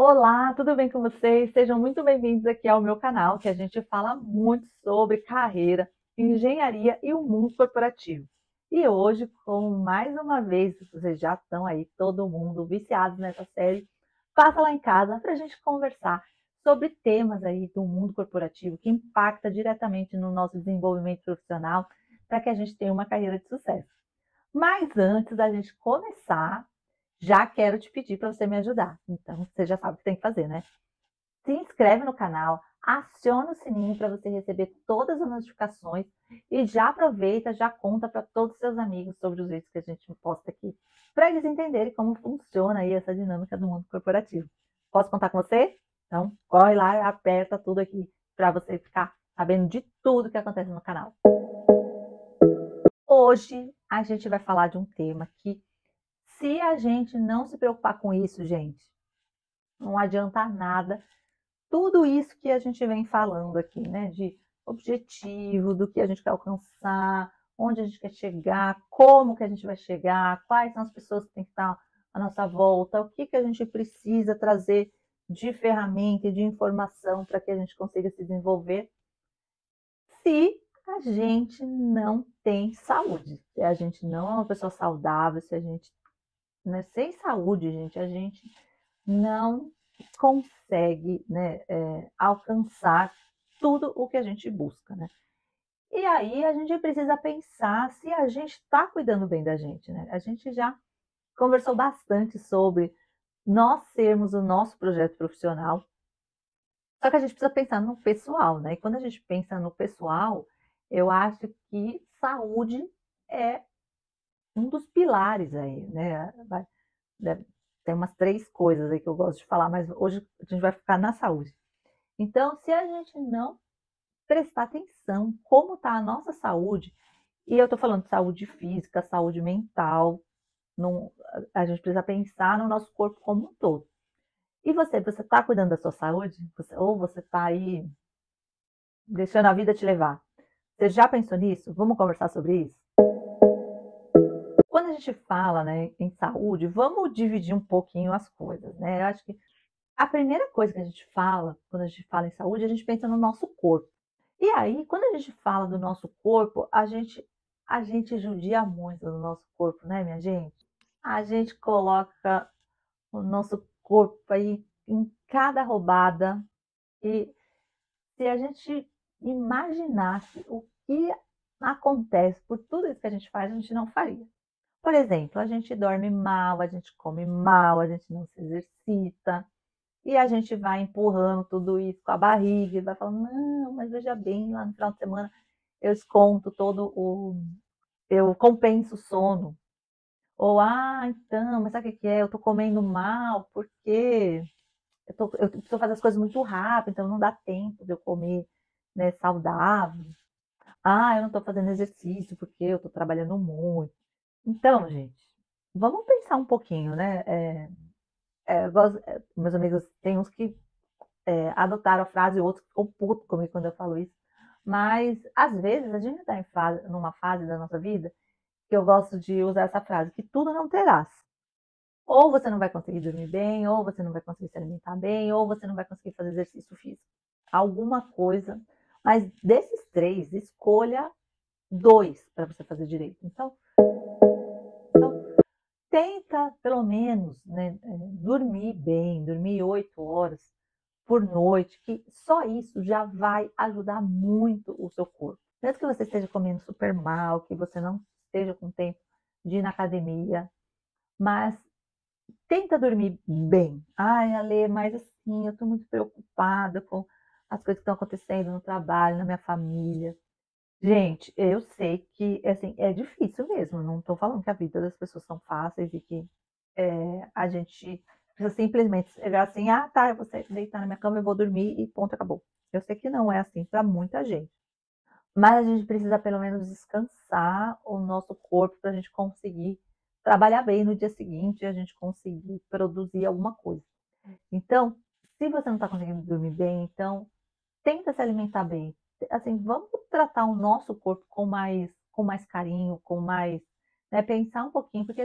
Olá, tudo bem com vocês? Sejam muito bem-vindos aqui ao meu canal, que a gente fala muito sobre carreira, engenharia e o mundo corporativo. E hoje, como mais uma vez, vocês já estão aí, todo mundo viciados nessa série, passa lá em casa para a gente conversar sobre temas aí do mundo corporativo que impacta diretamente no nosso desenvolvimento profissional para que a gente tenha uma carreira de sucesso. Mas antes da gente começar, já quero te pedir para você me ajudar. Então, você já sabe o que tem que fazer, né? Se inscreve no canal, aciona o sininho para você receber todas as notificações e já aproveita, já conta para todos os seus amigos sobre os vídeos que a gente posta aqui, para eles entenderem como funciona aí essa dinâmica do mundo corporativo. Posso contar com você? Então, corre lá e aperta tudo aqui para você ficar sabendo de tudo que acontece no canal. Hoje a gente vai falar de um tema que, se a gente não se preocupar com isso, gente, não adianta nada. Tudo isso que a gente vem falando aqui, né? De objetivo, do que a gente quer alcançar, onde a gente quer chegar, como que a gente vai chegar, quais são as pessoas que têm que estar à nossa volta, o que que a gente precisa trazer de ferramenta e de informação para que a gente consiga se desenvolver, se a gente não tem saúde, se a gente não é uma pessoa saudável, se a gente, né, sem saúde, gente, a gente não consegue, né, alcançar tudo o que a gente busca, né? E aí a gente precisa pensar se a gente está cuidando bem da gente, né? A gente já conversou bastante sobre nós sermos o nosso projeto profissional, só que a gente precisa pensar no pessoal, né? E quando a gente pensa no pessoal, eu acho que saúde é um dos pilares aí, né? Tem umas três coisas aí que eu gosto de falar, mas hoje a gente vai ficar na saúde. Então, se a gente não prestar atenção como está a nossa saúde, e eu estou falando de saúde física, saúde mental, não, a gente precisa pensar no nosso corpo como um todo. E você está cuidando da sua saúde? Ou você está aí deixando a vida te levar? Você já pensou nisso? Vamos conversar sobre isso? Quando a gente fala, né, em saúde, vamos dividir um pouquinho as coisas, né? Eu acho que a primeira coisa que a gente fala, quando a gente fala em saúde, a gente pensa no nosso corpo. E aí, quando a gente fala do nosso corpo, a gente judia muito do nosso corpo, né, minha gente? A gente coloca o nosso corpo aí em cada roubada. E se a gente imaginasse o que acontece por tudo isso que a gente faz, a gente não faria. Por exemplo, a gente dorme mal, a gente come mal, a gente não se exercita. E a gente vai empurrando tudo isso com a barriga e vai falando, não, mas veja bem, lá no final de semana eu desconto todo o. Eu compenso o sono. Ou, então, mas sabe o que é? Eu tô comendo mal porque eu preciso fazer as coisas muito rápido, então não dá tempo de eu comer, né, saudável. Eu não tô fazendo exercício porque eu tô trabalhando muito. Então, gente, vamos pensar um pouquinho, né? Meus amigos, tem uns que adotaram a frase, outros ficam putos comigo quando eu falo isso. Mas, às vezes, a gente está numa fase da nossa vida que eu gosto de usar essa frase, que tudo não terás. Ou você não vai conseguir dormir bem, ou você não vai conseguir se alimentar bem, ou você não vai conseguir fazer exercício físico. Alguma coisa. Mas desses três, escolha dois para você fazer direito. Então, tenta, pelo menos, né, dormir bem, dormir 8 horas por noite, que só isso já vai ajudar muito o seu corpo. Mesmo que você esteja comendo super mal, que você não esteja com tempo de ir na academia, mas tenta dormir bem. Ai, Ale, mas assim, eu estou muito preocupada com as coisas que estão acontecendo no trabalho, na minha família. Gente, eu sei que assim, é difícil mesmo. Não estou falando que a vida das pessoas são fáceis e que a gente precisa simplesmente chegar assim, tá, eu vou deitar na minha cama, eu vou dormir e ponto, acabou. Eu sei que não é assim para muita gente. Mas a gente precisa pelo menos descansar o nosso corpo para a gente conseguir trabalhar bem no dia seguinte e a gente conseguir produzir alguma coisa. Então, se você não está conseguindo dormir bem, então tenta se alimentar bem. Assim, vamos tratar o nosso corpo com mais carinho, com mais, né, pensar um pouquinho, porque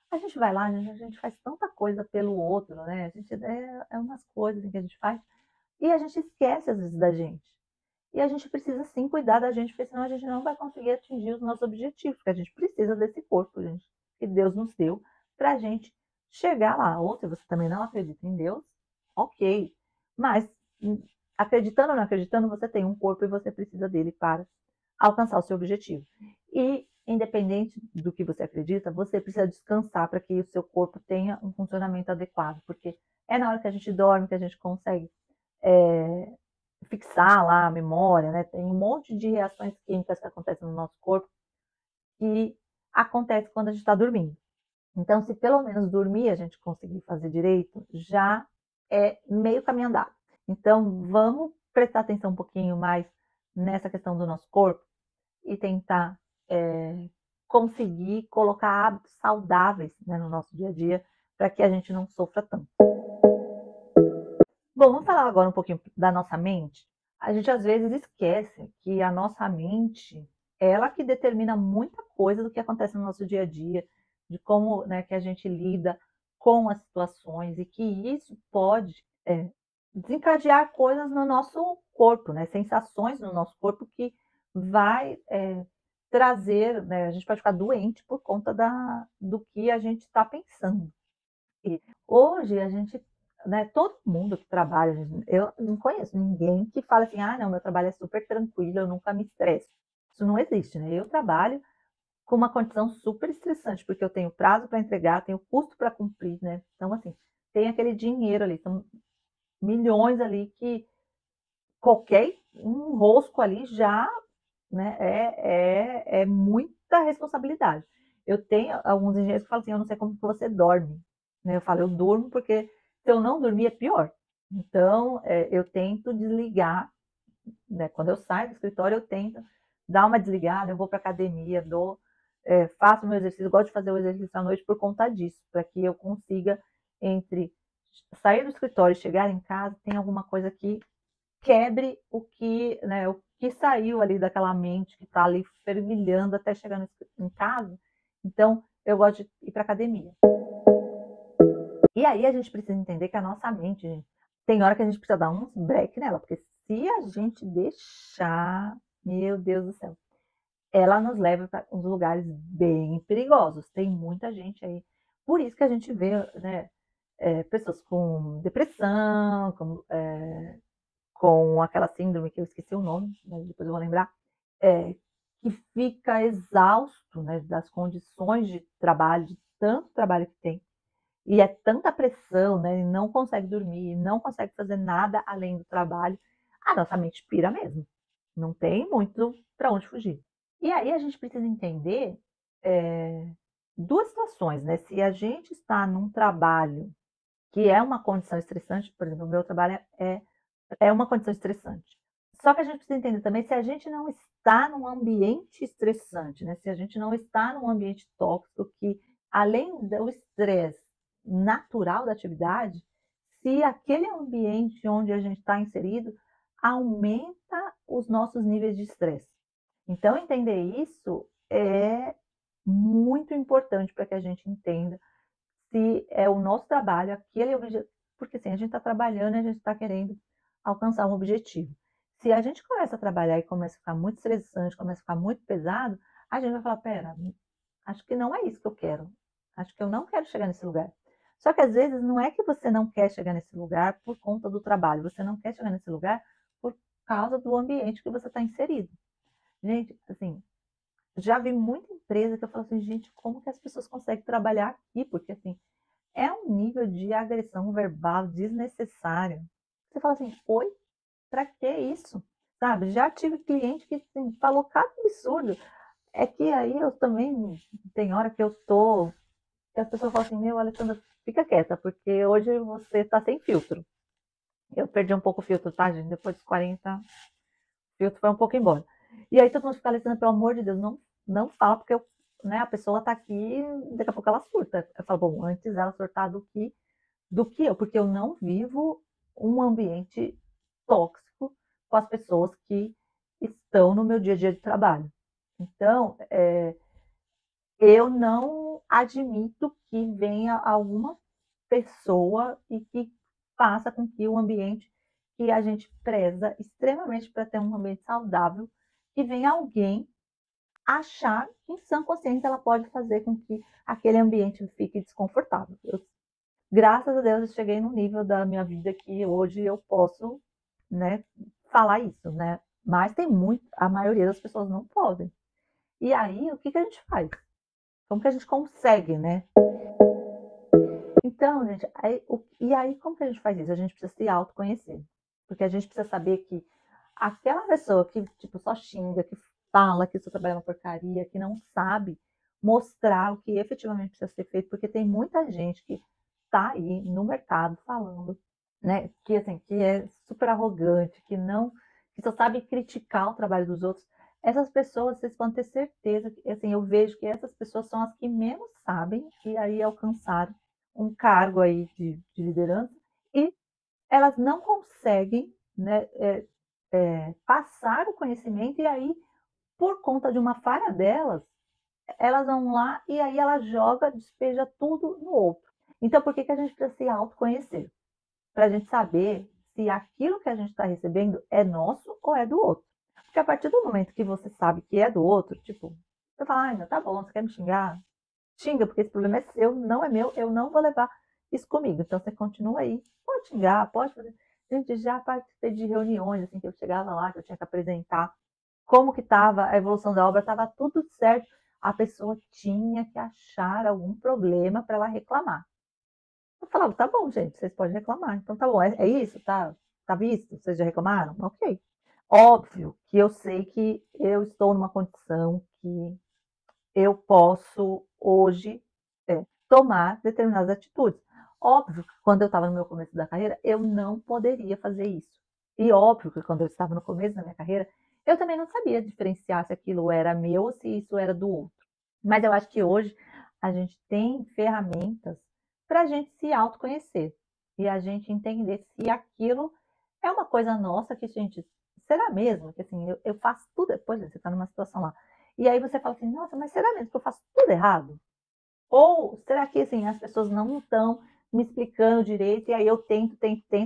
A gente vai lá, a gente faz tanta coisa pelo outro, né? A gente é umas coisas assim, que a gente faz e a gente esquece às vezes da gente. E a gente precisa sim cuidar da gente, porque senão a gente não vai conseguir atingir os nossos objetivos, porque a gente precisa desse corpo, gente, que Deus nos deu para a gente chegar lá. Ou se você também não acredita em Deus, ok. Mas acreditando ou não acreditando, você tem um corpo e você precisa dele para alcançar o seu objetivo. E independente do que você acredita, você precisa descansar para que o seu corpo tenha um funcionamento adequado, porque é na hora que a gente dorme que a gente consegue fixar lá a memória, né? Tem um monte de reações químicas que acontecem no nosso corpo que acontece quando a gente está dormindo. Então, se pelo menos dormir a gente conseguir fazer direito, já é meio caminho andado. Então, vamos prestar atenção um pouquinho mais nessa questão do nosso corpo e tentar conseguir colocar hábitos saudáveis, né, no nosso dia a dia para que a gente não sofra tanto. Bom, vamos falar agora um pouquinho da nossa mente. A gente às vezes esquece que a nossa mente, ela que determina muita coisa do que acontece no nosso dia a dia, de como, né, que a gente lida com as situações e que isso pode desencadear coisas no nosso corpo, né, sensações no nosso corpo que vai trazer, né, a gente pode ficar doente por conta do que a gente está pensando. E hoje a gente, né, todo mundo que trabalha, eu não conheço ninguém que fala assim, ah, não, meu trabalho é super tranquilo, eu nunca me estresso. Isso não existe, né? Eu trabalho com uma condição super estressante, porque eu tenho prazo para entregar, tenho custo para cumprir, né? Então, assim, tem aquele dinheiro ali, são milhões ali que qualquer enrosco ali já, né, é muita responsabilidade. Eu tenho alguns engenheiros que falam assim, eu não sei como que você dorme. Né? Eu falo, eu durmo porque se eu não dormir é pior. Então, eu tento desligar, né? Quando eu saio do escritório, eu tento dar uma desligada, eu vou para academia, faço meu exercício, eu gosto de fazer o exercício à noite por conta disso, para que eu consiga, entre sair do escritório e chegar em casa, tem alguma coisa que quebre né, o que saiu ali daquela mente que está ali fervilhando até chegar em casa. Então, eu gosto de ir para academia. E aí a gente precisa entender que a nossa mente, gente, tem hora que a gente precisa dar uns break nela, porque se a gente deixar, meu Deus do céu, ela nos leva para uns lugares bem perigosos. Tem muita gente aí. Por isso que a gente vê, né, pessoas com depressão, com aquela síndrome que eu esqueci o nome, mas depois eu vou lembrar, é, que fica exausto, né, das condições de trabalho, de tanto trabalho que tem, e é tanta pressão, né, e não consegue dormir, não consegue fazer nada além do trabalho, a nossa mente pira mesmo. Não tem muito para onde fugir. E aí a gente precisa entender duas situações, né? Se a gente está num trabalho que é uma condição estressante, por exemplo, o meu trabalho é uma condição estressante. Só que a gente precisa entender também se a gente não está num ambiente estressante, né? Se a gente não está num ambiente tóxico que, além do estresse natural da atividade, se aquele ambiente onde a gente está inserido aumenta os nossos níveis de estresse. Então, entender isso é muito importante para que a gente entenda se é o nosso trabalho, aquele objetivo, porque assim, a gente está trabalhando e a gente está querendo alcançar um objetivo. Se a gente começa a trabalhar e começa a ficar muito estressante, começa a ficar muito pesado, a gente vai falar, pera, acho que não é isso que eu quero. Acho que eu não quero chegar nesse lugar. Só que às vezes não é que você não quer chegar nesse lugar por conta do trabalho, você não quer chegar nesse lugar por causa do ambiente que você está inserido. Gente, assim, já vi muita empresa que eu falo assim, gente, como que as pessoas conseguem trabalhar aqui? Porque assim, é um nível de agressão verbal desnecessário. Você fala assim, oi, pra que isso? Sabe? Já tive cliente que assim, falou cada absurdo. É que aí eu também, tem hora que eu tô, que as pessoas falam assim, meu, Alessandra, fica quieta, porque hoje você tá sem filtro. Eu perdi um pouco o filtro, tá, gente? Depois dos 40, o filtro foi um pouco embora. E aí todo mundo fica, Alessandra, pelo amor de Deus, não fala, porque né, a pessoa tá aqui, daqui a pouco ela surta. Eu falo, bom, antes ela surtar do que eu, porque eu não vivo um ambiente tóxico com as pessoas que estão no meu dia a dia de trabalho. Então, eu não admito que venha alguma pessoa e que faça com que o ambiente que a gente preza extremamente para ter um ambiente saudável, que venha alguém achar que em sã consciência ela pode fazer com que aquele ambiente fique desconfortável. Graças a Deus eu cheguei no nível da minha vida que hoje eu posso, né, falar isso, né? Mas tem muito, a maioria das pessoas não podem. E aí, o que que a gente faz? Como que a gente consegue, né? Então, gente, e aí como que a gente faz isso? A gente precisa se autoconhecer. Porque a gente precisa saber que aquela pessoa que, tipo, só xinga, que fala que o seu trabalho é uma porcaria, que não sabe mostrar o que efetivamente precisa ser feito, porque tem muita gente que tá aí no mercado falando, né, que assim, que é super arrogante, que só sabe criticar o trabalho dos outros. Essas pessoas, vocês podem ter certeza que, assim, eu vejo que essas pessoas são as que menos sabem e aí alcançaram um cargo aí de liderança e elas não conseguem, né, passar o conhecimento e aí, por conta de uma falha delas, elas vão lá e aí ela joga, despeja tudo no outro. Então, por que que a gente precisa se autoconhecer? Para a gente saber se aquilo que a gente está recebendo é nosso ou é do outro. Porque a partir do momento que você sabe que é do outro, tipo, você fala, ai, tá bom, você quer me xingar? Xinga, porque esse problema é seu, não é meu, eu não vou levar isso comigo. Então você continua aí, pode xingar, pode fazer. Gente, já participei de reuniões, assim, que eu chegava lá, que eu tinha que apresentar como que estava a evolução da obra, estava tudo certo. A pessoa tinha que achar algum problema para ela reclamar. Eu falava, tá bom, gente, vocês podem reclamar. Então tá bom, é isso, tá visto? Vocês já reclamaram? Ok. Óbvio que eu sei que eu estou numa condição que eu posso hoje tomar determinadas atitudes. Óbvio que quando eu estava no meu começo da carreira, eu não poderia fazer isso. E óbvio que quando eu estava no começo da minha carreira, eu também não sabia diferenciar se aquilo era meu ou se isso era do outro. Mas eu acho que hoje a gente tem ferramentas para a gente se autoconhecer e a gente entender se aquilo é uma coisa nossa que, gente, será mesmo? Que assim, eu faço tudo depois, você está numa situação lá. E aí você fala assim, nossa, mas será mesmo que eu faço tudo errado? Ou será que assim, as pessoas não estão me explicando direito e aí eu tento,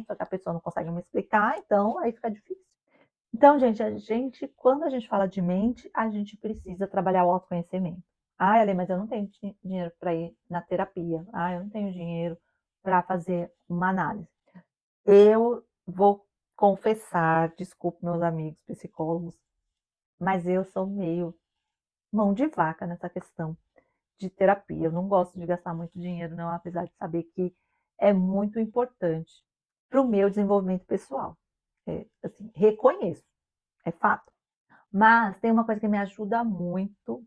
só que a pessoa não consegue me explicar, então aí fica difícil. Então, gente, quando a gente fala de mente, a gente precisa trabalhar o autoconhecimento. Ah, Ale, mas eu não tenho dinheiro para ir na terapia. Ah, eu não tenho dinheiro para fazer uma análise. Eu vou confessar, desculpe meus amigos psicólogos, mas eu sou meio mão de vaca nessa questão de terapia. Eu não gosto de gastar muito dinheiro, não, apesar de saber que é muito importante para o meu desenvolvimento pessoal. Assim, reconheço, é fato. Mas tem uma coisa que me ajuda muito.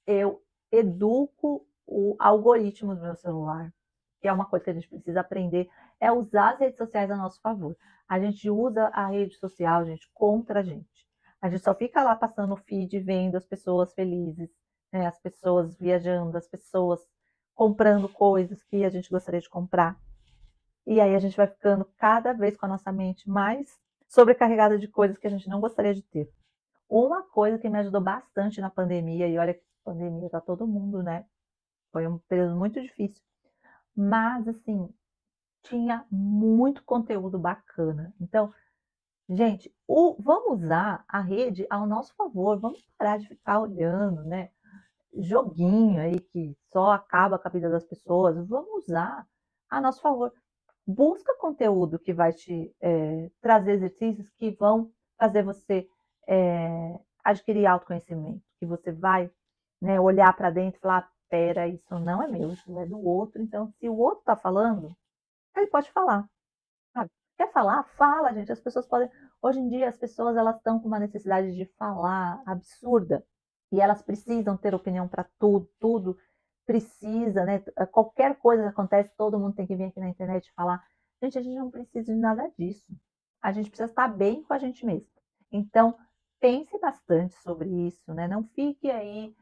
Eu educo o algoritmo do meu celular, que é uma coisa que a gente precisa aprender, é usar as redes sociais a nosso favor. A gente usa a rede social, gente, contra a gente. A gente só fica lá passando o feed, vendo as pessoas felizes, né, as pessoas viajando, as pessoas comprando coisas que a gente gostaria de comprar. E aí a gente vai ficando cada vez com a nossa mente mais sobrecarregada de coisas que a gente não gostaria de ter. Uma coisa que me ajudou bastante na pandemia, e olha que pandemia tá todo mundo, né? Foi um período muito difícil. Mas, assim, tinha muito conteúdo bacana. Então, gente, vamos usar a rede ao nosso favor. Vamos parar de ficar olhando, né? Joguinho aí que só acaba com a vida das pessoas. Vamos usar a nosso favor. Busca conteúdo que vai te trazer exercícios que vão fazer você adquirir autoconhecimento, que você vai, né, olhar para dentro e falar, pera, isso não é meu, isso é do outro. Então, se o outro está falando, ele pode falar. Sabe? Quer falar? Fala, gente. As pessoas podem. Hoje em dia, as pessoas elas estão com uma necessidade de falar absurda e elas precisam ter opinião para tudo, tudo precisa, né? Qualquer coisa que acontece, todo mundo tem que vir aqui na internet falar. Gente, a gente não precisa de nada disso. A gente precisa estar bem com a gente mesmo. Então, pense bastante sobre isso, né? Não fique aí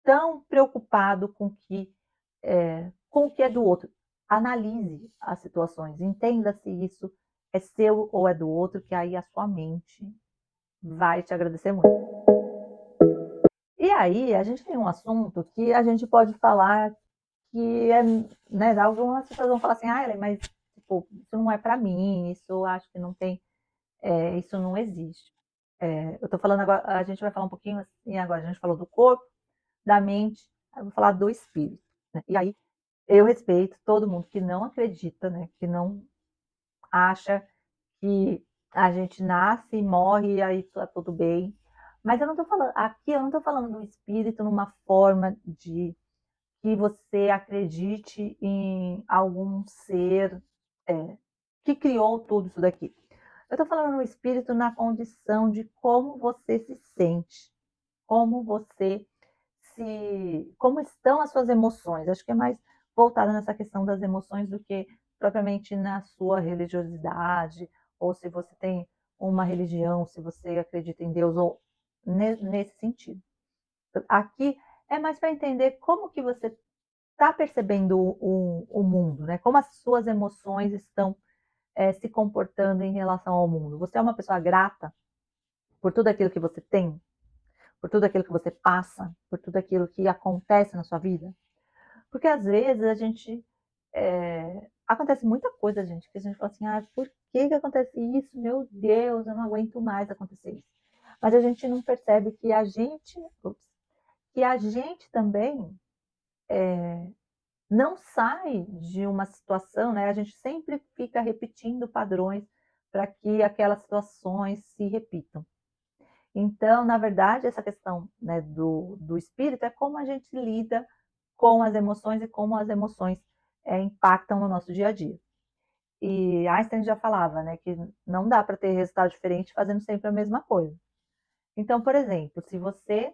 tão preocupado com o que é do outro. Analise as situações, entenda se isso é seu ou é do outro, que aí a sua mente vai te agradecer muito. E aí, a gente tem um assunto que a gente pode falar que é, né, algumas pessoas vão falar assim, ah, Ellen, mas tipo, isso não é para mim, isso eu acho que não tem, isso não existe. Eu tô falando agora, a gente vai falar um pouquinho assim agora, a gente falou do corpo, da mente, eu vou falar do espírito, né? E aí, eu respeito todo mundo que não acredita, né, que não acha que a gente nasce e morre e aí tá tudo bem. Mas eu não tô falando, aqui eu não tô falando do espírito numa forma de que você acredite em algum ser é, que criou tudo isso daqui. Eu estou falando no espírito na condição de como você se sente, como você como estão as suas emoções. Acho que é mais voltada nessa questão das emoções do que propriamente na sua religiosidade, ou se você tem uma religião, se você acredita em Deus, ou nesse sentido. Aqui é mais para entender como que você está percebendo o mundo, né? Como as suas emoções estão se comportando em relação ao mundo. Você é uma pessoa grata por tudo aquilo que você tem, por tudo aquilo que você passa, por tudo aquilo que acontece na sua vida? Porque às vezes a gente acontece muita coisa, gente, que a gente fala assim, ah, por que acontece isso? Meu Deus, eu não aguento mais acontecer isso. Mas a gente não percebe que a gente também não sai de uma situação, né? A gente sempre fica repetindo padrões para que aquelas situações se repitam. Então, na verdade, essa questão, né, do espírito é como a gente lida com as emoções e como as emoções impactam no nosso dia a dia. E Einstein já falava, né, que não dá para ter resultado diferente fazendo sempre a mesma coisa. Então, por exemplo, se você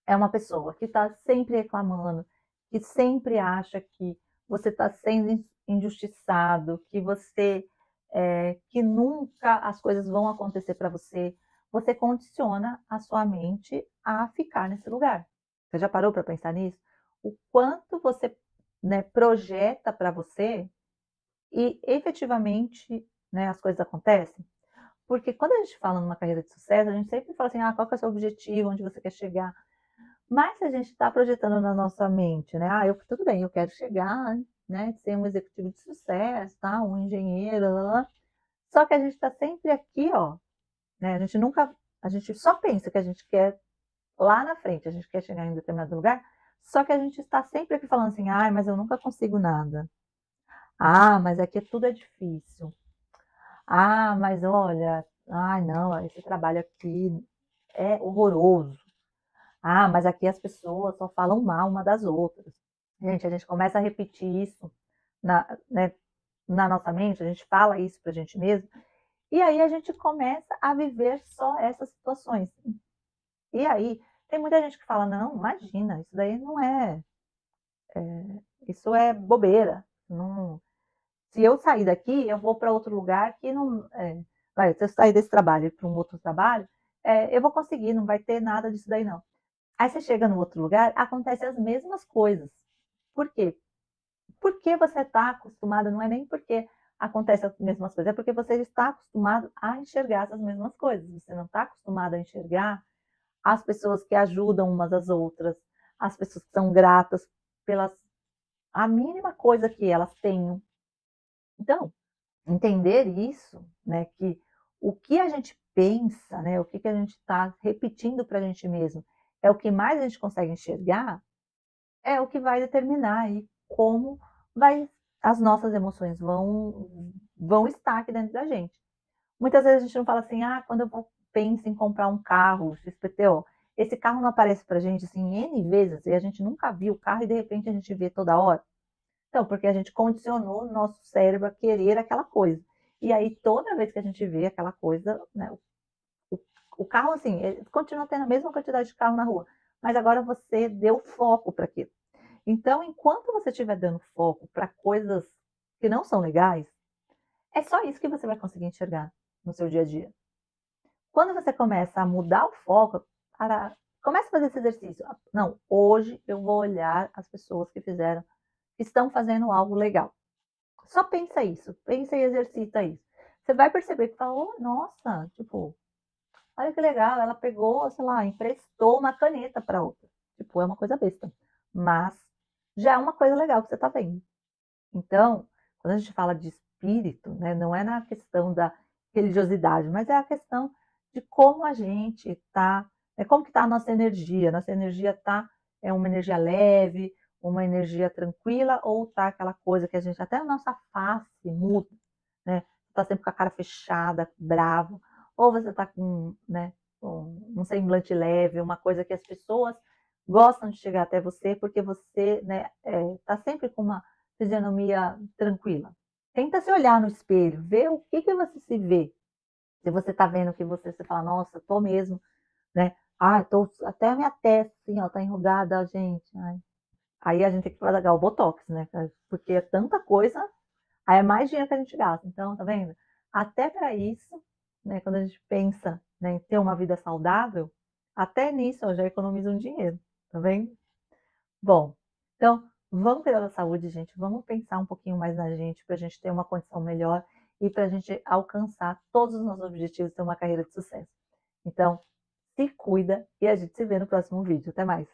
é uma pessoa que está sempre reclamando, que sempre acha que você está sendo injustiçado, que nunca as coisas vão acontecer para você, você condiciona a sua mente a ficar nesse lugar. Você já parou para pensar nisso? O quanto você, né, projeta para você e efetivamente, né, as coisas acontecem? Porque quando a gente fala numa carreira de sucesso, a gente sempre fala assim, ah, qual que é o seu objetivo, onde você quer chegar? Mas se a gente está projetando na nossa mente, né? Ah, tudo bem, eu quero chegar, né? Ser um executivo de sucesso, tá? Um engenheiro, lá, lá. Só que a gente está sempre aqui, ó, né? A gente só pensa que a gente quer lá na frente, a gente quer chegar em determinado lugar, só que a gente está sempre aqui falando assim, ah, mas eu nunca consigo nada. Ah, mas aqui tudo é difícil. Ah, mas olha, ai não, esse trabalho aqui é horroroso. Ah, mas aqui as pessoas só falam mal uma das outras. Gente, a gente começa a repetir isso né, na nossa mente, a gente fala isso pra gente mesmo, e aí a gente começa a viver só essas situações. E aí, tem muita gente que fala, não, imagina, isso daí não isso é bobeira. Não, se eu sair daqui, eu vou para outro lugar que não. Se eu sair desse trabalho para um outro trabalho, eu vou conseguir, não vai ter nada disso daí, não. Aí você chega no outro lugar, acontecem as mesmas coisas. Por quê? Porque você está acostumado, não é nem porque acontecem as mesmas coisas, é porque você está acostumado a enxergar essas mesmas coisas. Você não está acostumado a enxergar as pessoas que ajudam umas às outras, as pessoas que são gratas pela a mínima coisa que elas tenham. Então, entender isso, né, que o que a gente pensa, né, o que a gente está repetindo para a gente mesmo, é o que mais a gente consegue enxergar, é o que vai determinar aí como vai, as nossas emoções vão estar aqui dentro da gente. Muitas vezes a gente não fala assim, ah, quando penso em comprar um carro XPTO, esse carro não aparece para a gente assim N vezes e a gente nunca viu o carro e de repente a gente vê toda hora. Então, porque a gente condicionou o nosso cérebro a querer aquela coisa. E aí, toda vez que a gente vê aquela coisa, né, o, o carro, assim, ele continua tendo a mesma quantidade de carro na rua, mas agora você deu foco para aquilo. Então, enquanto você estiver dando foco para coisas que não são legais, é só isso que você vai conseguir enxergar no seu dia a dia. Quando você começa a mudar o foco, começa a fazer esse exercício. Não, hoje eu vou olhar as pessoas que estão fazendo algo legal. Só pensa e exercita isso. Você vai perceber que fala, oh, nossa, tipo, olha que legal, ela pegou, sei lá, emprestou uma caneta para outra. Tipo, é uma coisa besta, mas já é uma coisa legal que você está vendo. Então, quando a gente fala de espírito, né, não é na questão da religiosidade, mas é a questão de como a gente está, como que está a nossa energia. Nossa energia está, é uma energia leve, uma energia tranquila, ou está aquela coisa que a gente, até a nossa face muda, né? Está sempre com a cara fechada, bravo, ou você está com, né, um semblante leve, uma coisa que as pessoas gostam de chegar até você, porque você, né, está sempre com uma fisionomia tranquila. Tenta se olhar no espelho, ver o que que você se vê. Se você tá vendo que você fala, nossa, tô mesmo, né? Ah, tô até a minha testa, assim, ó, tá enrugada, gente. Ai. Aí a gente tem que pagar o Botox, né? Porque é tanta coisa, aí é mais dinheiro que a gente gasta. Então, tá vendo? Até para isso, né? Quando a gente pensa, né, em ter uma vida saudável, até nisso eu já economizo um dinheiro, tá vendo? Bom, então vamos cuidar da saúde, gente. Vamos pensar um pouquinho mais na gente para a gente ter uma condição melhor e para a gente alcançar todos os nossos objetivos e ter uma carreira de sucesso. Então, se cuida e a gente se vê no próximo vídeo. Até mais!